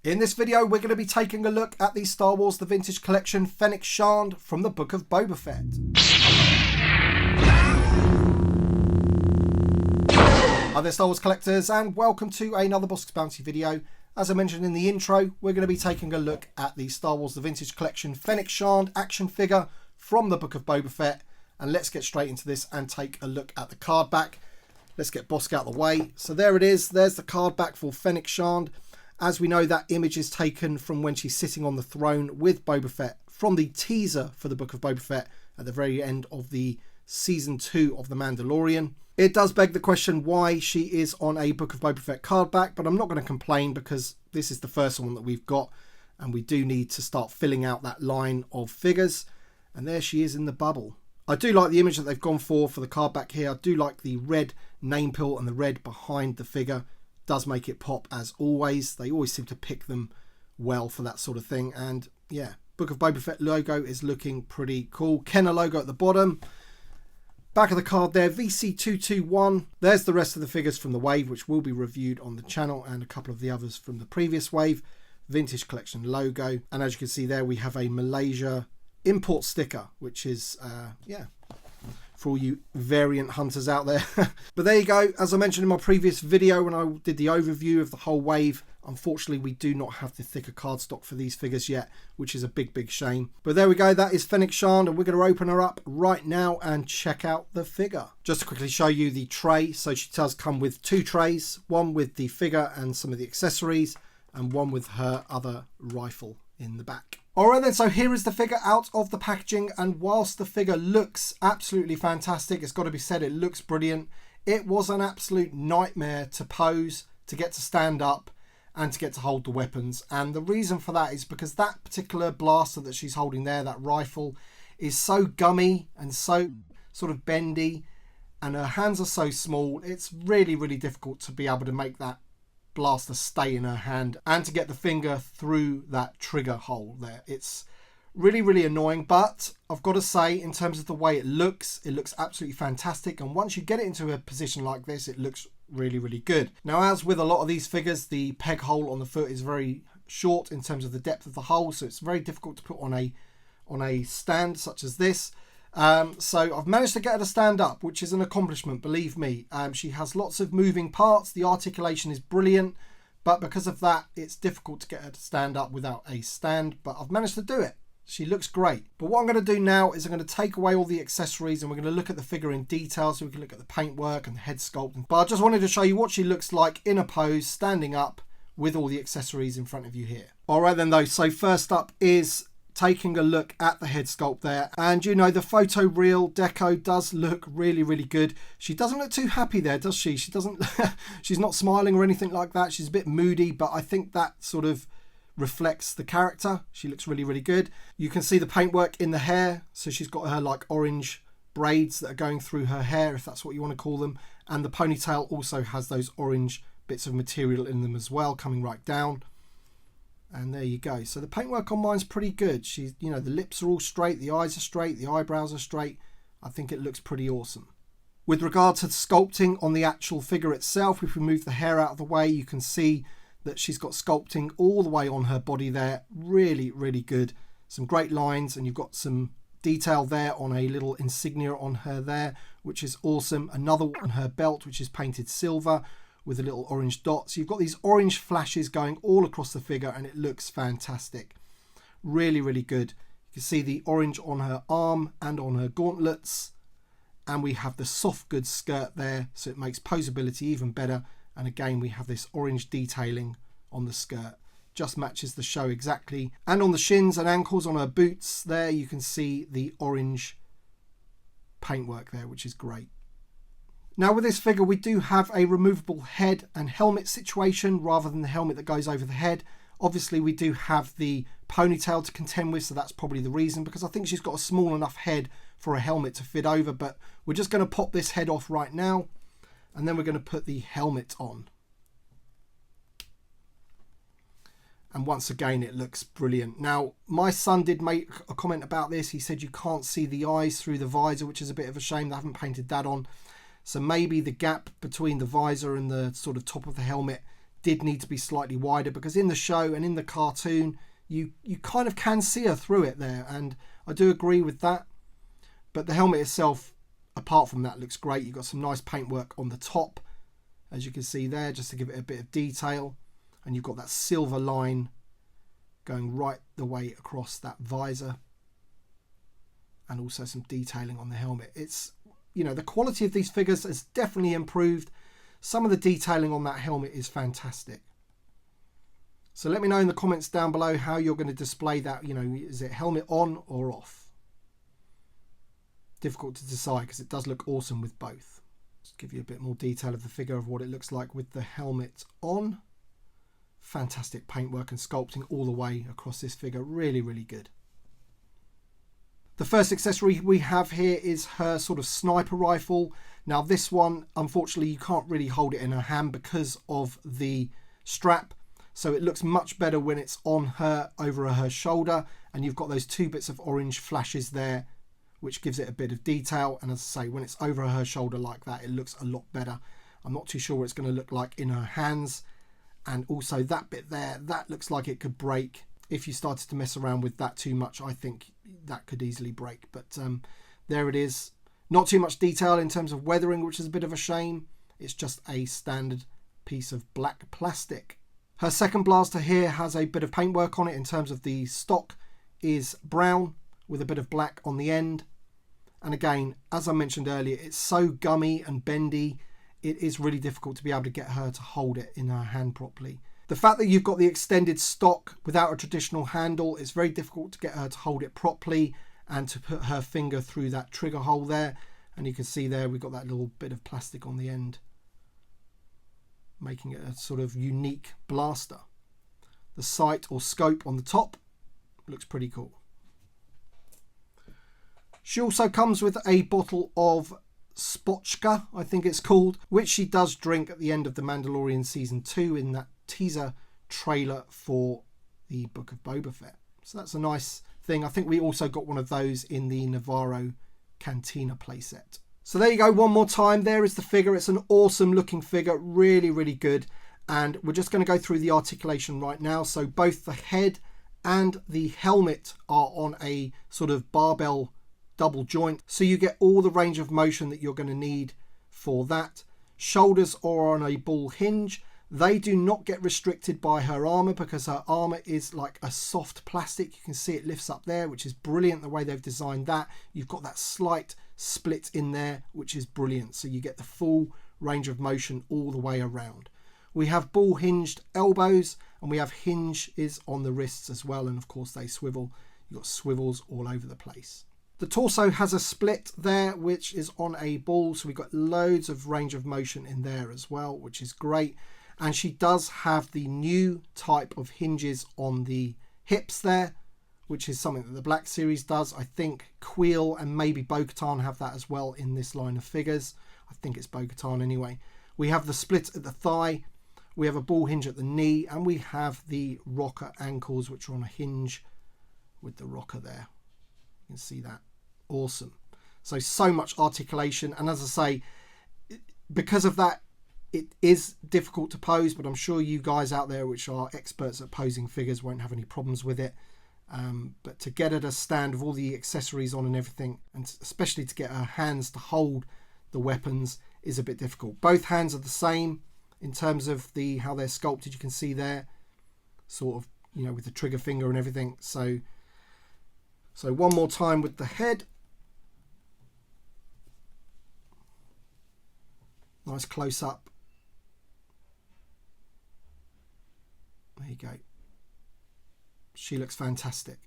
In this video, we're going to be taking a look at the Star Wars The Vintage Collection Fennec Shand from the Book of Boba Fett. Hi there Star Wars collectors, and welcome to another Bossk Bounty video. As I mentioned in the intro, we're going to be taking a look at the Star Wars The Vintage Collection Fennec Shand action figure from the Book of Boba Fett. And let's get straight into this and take a look at the card back. Let's get Bossk out of the way. So there it is, there's the card back for Fennec Shand. As we know, that image is taken from when she's sitting on the throne with Boba Fett from the teaser for the Book of Boba Fett at the very end of the Season 2 of The Mandalorian. It does beg the question why she is on a Book of Boba Fett card back, but I'm not going to complain because this is the first one that we've got and we do need to start filling out that line of figures. And there she is in the bubble. I do like the image that they've gone for the card back here. I do like the red name pill and the red behind the figure. Does make it pop as always. They always seem to pick them well for that sort of thing. And yeah, Book of Boba Fett logo is looking pretty cool. Kenner logo at the bottom. Back of the card there, VC221. There's the rest of the figures from the wave, which will be reviewed on the channel, and a couple of the others from the previous wave. Vintage Collection logo. And as you can see there, we have a Malaysia import sticker, which is, yeah, for all you variant hunters out there. But there you go. As I mentioned in my previous video when I did the overview of the whole wave, unfortunately we do not have the thicker cardstock for these figures yet, which is a big shame. But there we go, that is Fennec Shand, and we're going to open her up right now and check out the figure. Just to quickly show you the tray. So she does come with two trays, one with the figure and some of the accessories, and one with her other rifle in the back. Alright then, so here is the figure out of the packaging, and whilst the figure looks absolutely fantastic, it's got to be said, it looks brilliant. It was an absolute nightmare to pose, to get to stand up, and to get to hold the weapons. And the reason for that is because that particular blaster that she's holding there, that rifle, is so gummy and so sort of bendy, and her hands are so small, it's really difficult to be able to make that blaster stay in her hand and to get the finger through that trigger hole there. It's really annoying, but I've got to say, in terms of the way it looks absolutely fantastic. And once you get it into a position like this, it looks really good. Now, as with a lot of these figures, the peg hole on the foot is very short in terms of the depth of the hole, so it's very difficult to put on a stand such as this. So I've managed to get her to stand up, which is an accomplishment, believe me. She has lots of moving parts. The articulation is brilliant, but because of that, it's difficult to get her to stand up without a stand, but I've managed to do it. She looks great. But what I'm going to do now is I'm going to take away all the accessories and we're going to look at the figure in detail, so we can look at the paintwork and the head sculpt. But I just wanted to show you what she looks like in a pose, standing up with all the accessories in front of you here. All right then though, so first up is taking a look at the head sculpt there, and you know, the photo real deco does look really good. She doesn't look too happy there, does she? She doesn't she's not smiling or anything like that. She's a bit moody, but I think that sort of reflects the character. She looks really good. You can see the paintwork in the hair, so she's got her like orange braids that are going through her hair, if that's what you want to call them, and the ponytail also has those orange bits of material in them as well, coming right down. And there you go. So the paintwork on mine's pretty good. She's, you know, the lips are all straight, the eyes are straight, the eyebrows are straight. I think it looks pretty awesome. With regard to the sculpting on the actual figure itself, if we move the hair out of the way, you can see that she's got sculpting all the way on her body there. Really good. Some great lines, and you've got some detail there on a little insignia on her there, which is awesome. Another one on her belt, which is painted silver with a little orange dot. So you've got these orange flashes going all across the figure, and it looks fantastic. Really good. You can see the orange on her arm and on her gauntlets, and we have the soft goods skirt there, so it makes posability even better. And again, we have this orange detailing on the skirt, just matches the show exactly. And on the shins and ankles on her boots there, you can see the orange paintwork there, which is great. Now with this figure, we do have a removable head and helmet situation rather than the helmet that goes over the head. Obviously we do have the ponytail to contend with, so that's probably the reason, because I think she's got a small enough head for a helmet to fit over. But we're just going to pop this head off right now, and then we're going to put the helmet on. And once again, it looks brilliant. Now, my son did make a comment about this. He said you can't see the eyes through the visor, which is a bit of a shame. They haven't painted that on. So maybe the gap between the visor and the sort of top of the helmet did need to be slightly wider, because in the show and in the cartoon you kind of can see her through it there, and I do agree with that. But the helmet itself, apart from that, looks great. You've got some nice paintwork on the top, as you can see there, just to give it a bit of detail, and you've got that silver line going right the way across that visor, and also some detailing on the helmet. It's, you know, the quality of these figures has definitely improved. Some of the detailing on that helmet is fantastic. So let me know in the comments down below how you're going to display that. You know, is it helmet on or off? Difficult to decide because it does look awesome with both. Just give you a bit more detail of the figure of what it looks like with the helmet on. Fantastic paintwork and sculpting all the way across this figure. Really, really good. The first accessory we have here is her sort of sniper rifle. Now this one, unfortunately, you can't really hold it in her hand because of the strap. So it looks much better when it's on her, over her shoulder, and you've got those two bits of orange flashes there, which gives it a bit of detail. And as I say, when it's over her shoulder like that, it looks a lot better. I'm not too sure what it's going to look like in her hands. And also that bit there, that looks like it could break. If you started to mess around with that too much, I think that could easily break. But there it is. Not too much detail in terms of weathering, which is a bit of a shame. It's just a standard piece of black plastic. Her second blaster here has a bit of paintwork on it. In terms of the stock is brown with a bit of black on the end. And again, as I mentioned earlier, it's so gummy and bendy. It is really difficult to be able to get her to hold it in her hand properly. The fact that you've got the extended stock without a traditional handle, it's very difficult to get her to hold it properly and to put her finger through that trigger hole there. And you can see there we've got that little bit of plastic on the end, making it a sort of unique blaster. The sight or scope on the top looks pretty cool. She also comes with a bottle of Spotchka, I think it's called, which she does drink at the end of The Mandalorian Season 2 in that teaser trailer for the Book of Boba Fett. So that's a nice thing. I think we also got one of those in the Navarro Cantina playset. So there you go, one more time. There is the figure. It's an awesome looking figure, really, really good. And we're just going to go through the articulation right now. So both the head and the helmet are on a sort of barbell double joint, so you get all the range of motion that you're going to need for that. Shoulders are on a bull hinge. They do not get restricted by her armor because her armor is like a soft plastic. You can see it lifts up there, which is brilliant the way they've designed that. You've got that slight split in there, which is brilliant, so you get the full range of motion all the way around. We have bull hinged elbows, and we have hinges on the wrists as well, and of course they swivel. You've got swivels all over the place. The torso has a split there, which is on a ball, so we've got loads of range of motion in there as well, which is great. And she does have the new type of hinges on the hips there, which is something that the Black Series does. I think Queel and maybe Bo-Katan have that as well in this line of figures. I think it's Bo-Katan anyway. We have the split at the thigh, we have a ball hinge at the knee, and we have the rocker ankles, which are on a hinge with the rocker there. You can see that. Awesome. So much articulation, and as I say, because of that, it is difficult to pose, but I'm sure you guys out there which are experts at posing figures won't have any problems with it. But to get at a stand with all the accessories on and everything, and especially to get her hands to hold the weapons, is a bit difficult. Both hands are the same in terms of how they're sculpted. You can see there, sort of, you know, with the trigger finger and everything. So one more time with the head. Nice close up. There you go. She looks fantastic.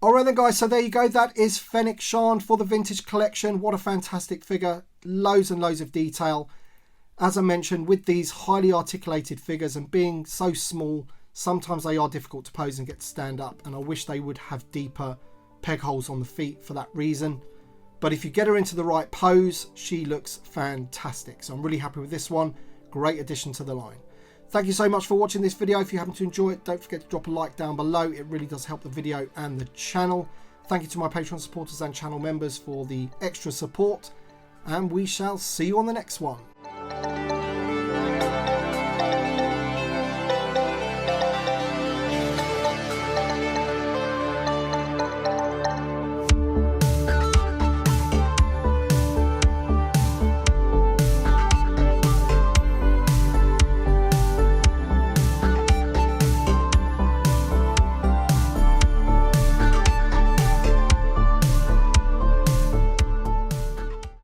Alright then guys, so there you go. That is Fennec Shand for the Vintage Collection. What a fantastic figure. Loads and loads of detail. As I mentioned, with these highly articulated figures and being so small, sometimes they are difficult to pose and get to stand up. And I wish they would have deeper peg holes on the feet for that reason. But if you get her into the right pose, she looks fantastic. So I'm really happy with this one. Great addition to the line. Thank you so much for watching this video. If you happen to enjoy it, don't forget to drop a like down below. It really does help the video and the channel. Thank you to my Patreon supporters and channel members for the extra support. And we shall see you on the next one.